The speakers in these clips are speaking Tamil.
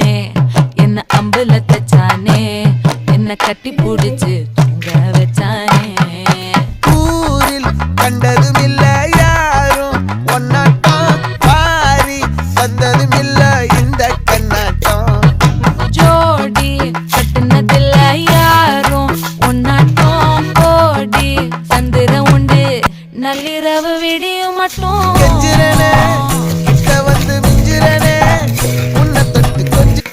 வச்சானே என்ன அம்புல தச்சானே என்ன கட்டி புடிச்சு தூங்க வச்சானே ஊரில் கண்டதும் இல்ல யாரும் ஒன்னாட்டம் பாரி வந்ததும் இல்ல இந்த கண்ணாட்டம் ஜோடி கட்டுனதில்ல யாரும் ஒன்னாட்டம் கோடி சந்திர உண்டு நள்ளிரவு விடியும் மட்டும் கெஞ்சிரனே கிட்ட வந்து மிஞ்சிரனே உன்னை தொட்டு கொஞ்சம்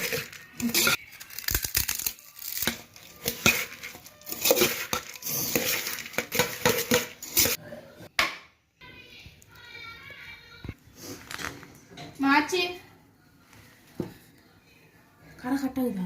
மாச்சி கடை கட்டாகுதா?